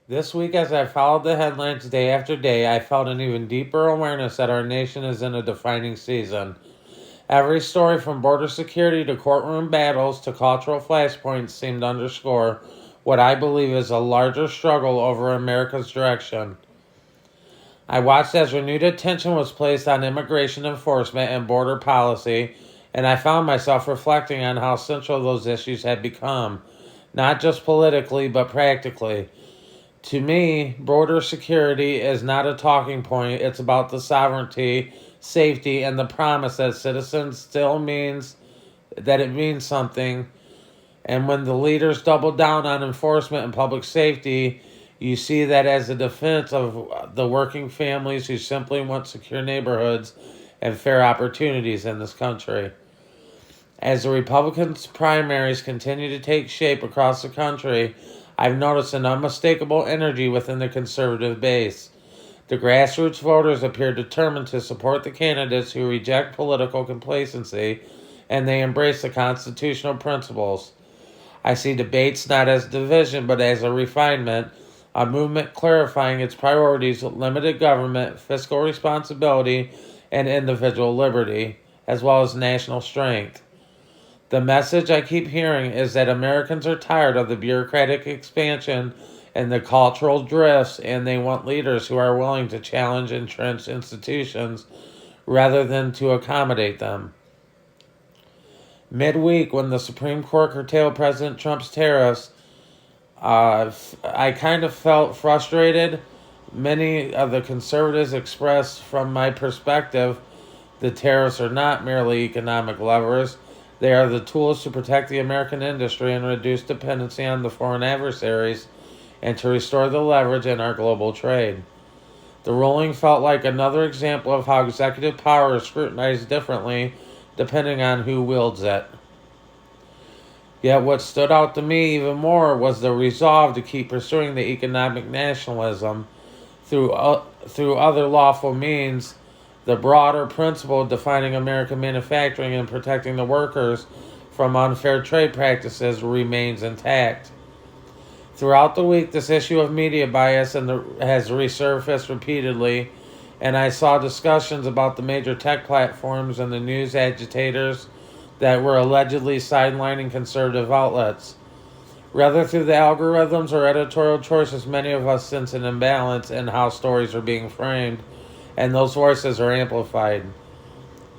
This week, as I followed the headlines day after day, I felt an even deeper awareness that our nation is in a defining season. Every story from border security to courtroom battles to cultural flashpoints seemed to underscore what I believe is a larger struggle over America's direction. I watched as renewed attention was placed on immigration enforcement and border policy, and I found myself reflecting on how central those issues had become, not just politically, but practically. To me, border security is not a talking point, it's about the sovereignty, safety, and the promise that citizens still means that it means something. And when the leaders double down on enforcement and public safety, you see that as a defense of the working families who simply want secure neighborhoods and fair opportunities in this country. As the Republicans' primaries continue to take shape across the country, I've noticed an unmistakable energy within the conservative base. The grassroots voters appear determined to support the candidates who reject political complacency and they embrace the constitutional principles. I see debates not as division but as a refinement, a movement clarifying its priorities with limited government, fiscal responsibility, and individual liberty, as well as national strength. The message I keep hearing is that Americans are tired of the bureaucratic expansion and the cultural drifts, and they want leaders who are willing to challenge entrenched institutions rather than to accommodate them. Midweek, when the Supreme Court curtailed President Trump's tariffs, I kind of felt frustrated. Many of the conservatives expressed, from my perspective, the tariffs are not merely economic levers. They are the tools to protect the American industry and reduce dependency on the foreign adversaries and to restore the leverage in our global trade. The ruling felt like another example of how executive power is scrutinized differently depending on who wields it. Yet what stood out to me even more was the resolve to keep pursuing the economic nationalism through other lawful means. The broader principle defining American manufacturing and protecting the workers from unfair trade practices remains intact. Throughout the week, this issue of media bias has resurfaced repeatedly, and I saw discussions about the major tech platforms and the news agitators that were allegedly sidelining conservative outlets. Whether through the algorithms or editorial choices, many of us sense an imbalance in how stories are being framed, and those voices are amplified.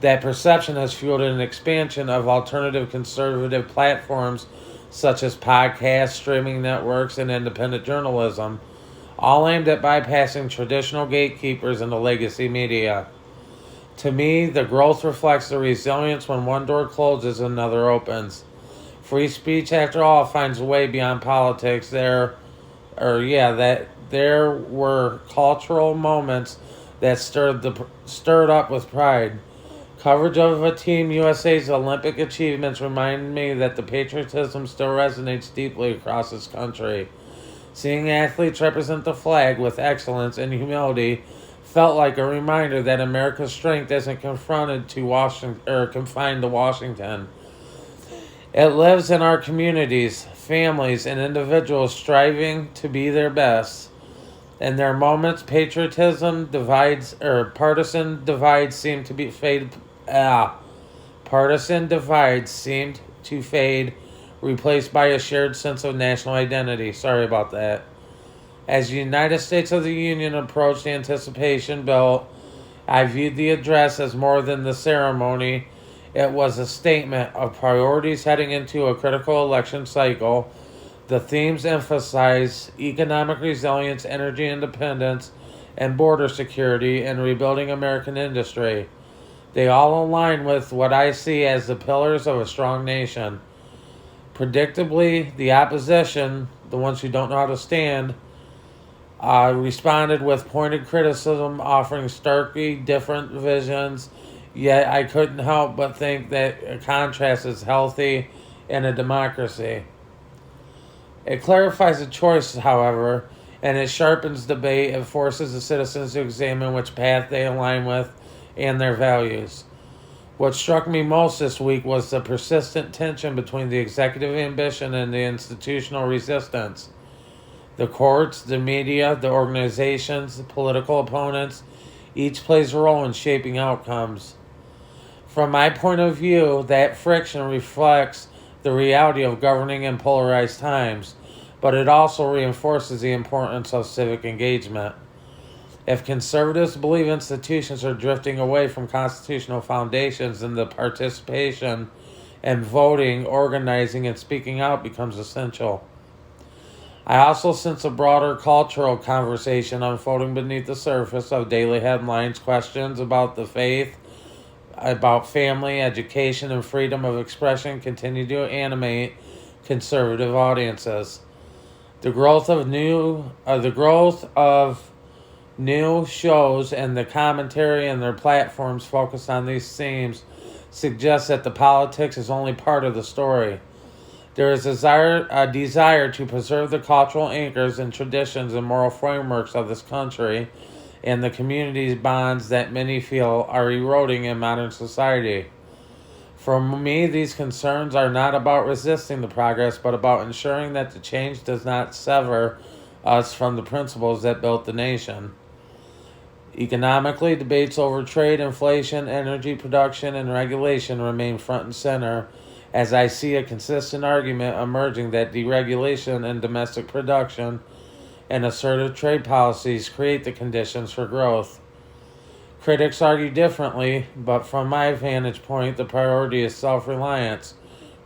That perception has fueled an expansion of alternative conservative platforms such as podcasts, streaming networks, and independent journalism, all aimed at bypassing traditional gatekeepers in the legacy media. To me, the growth reflects the resilience when one door closes, another opens. Free speech, after all, finds a way beyond politics. There were cultural moments that stirred up with pride. Coverage of a Team USA's Olympic achievements reminded me that the patriotism still resonates deeply across this country. Seeing athletes represent the flag with excellence and humility felt like a reminder that America's strength isn't confined to Washington. It lives in our communities, families, and individuals striving to be their best. In their moments, partisan divides seem to be fade. Partisan divides seemed to fade, replaced by a shared sense of national identity. Sorry about that. As the United States of the Union approached anticipation built, I viewed the address as more than the ceremony. It was a statement of priorities heading into a critical election cycle. The themes emphasize economic resilience, energy independence, and border security, and rebuilding American industry. They all align with what I see as the pillars of a strong nation. Predictably, the opposition, the ones who don't know how to stand, responded with pointed criticism, offering starkly different visions. Yet I couldn't help but think that a contrast is healthy in a democracy. It clarifies the choice, however, and it sharpens debate. It forces the citizens to examine which path they align with and their values. What struck me most this week was the persistent tension between the executive ambition and the institutional resistance. The courts, the media, the organizations, the political opponents, each plays a role in shaping outcomes. From my point of view, that friction reflects the reality of governing in polarized times, but it also reinforces the importance of civic engagement. If conservatives believe institutions are drifting away from constitutional foundations, then the participation and voting, organizing, and speaking out becomes essential. I also sense a broader cultural conversation unfolding beneath the surface of daily headlines. Questions about the faith, about family, education, and freedom of expression continue to animate conservative audiences. The growth of new shows and the commentary and their platforms focused on these themes suggests that the politics is only part of the story. There is a desire to preserve the cultural anchors and traditions and moral frameworks of this country and the community's bonds that many feel are eroding in modern society. For me, these concerns are not about resisting the progress, but about ensuring that the change does not sever us from the principles that built the nation. Economically, debates over trade, inflation, energy production, and regulation remain front and center, as I see a consistent argument emerging that deregulation and domestic production and assertive trade policies create the conditions for growth. Critics argue differently, but from my vantage point, the priority is self-reliance,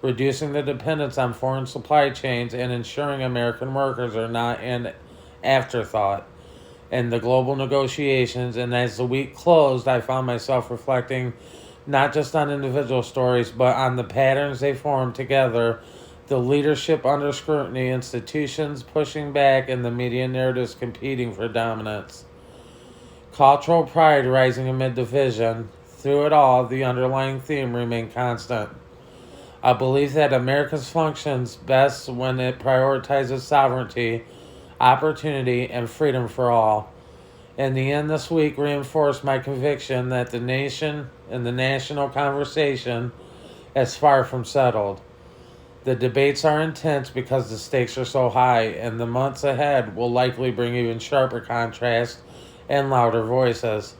reducing the dependence on foreign supply chains and ensuring American workers are not an afterthought in the global negotiations. And as the week closed, I found myself reflecting not just on individual stories, but on the patterns they form together, the leadership under scrutiny, institutions pushing back, and the media narratives competing for dominance. Cultural pride rising amid division. Through it all, the underlying theme remained constant. A belief that America functions best when it prioritizes sovereignty, opportunity, and freedom for all. In the end, this week reinforced my conviction that the nation and the national conversation is far from settled. The debates are intense because the stakes are so high, and the months ahead will likely bring even sharper contrast and louder voices.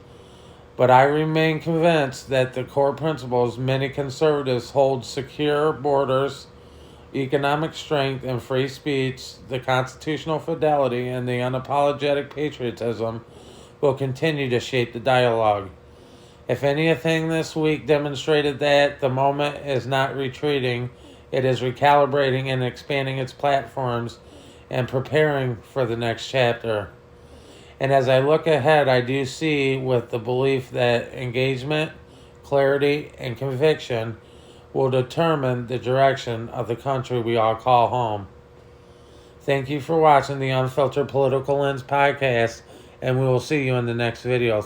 But I remain convinced that the core principles many conservatives hold, secure borders, economic strength, and free speech, the constitutional fidelity, and the unapologetic patriotism, will continue to shape the dialogue. If anything, this week demonstrated that the moment is not retreating, it is recalibrating and expanding its platforms and preparing for the next chapter. And as I look ahead, I do see with the belief that engagement, clarity, and conviction will determine the direction of the country we all call home. Thank you for watching the Unfiltered Political Lens podcast, and we will see you in the next video.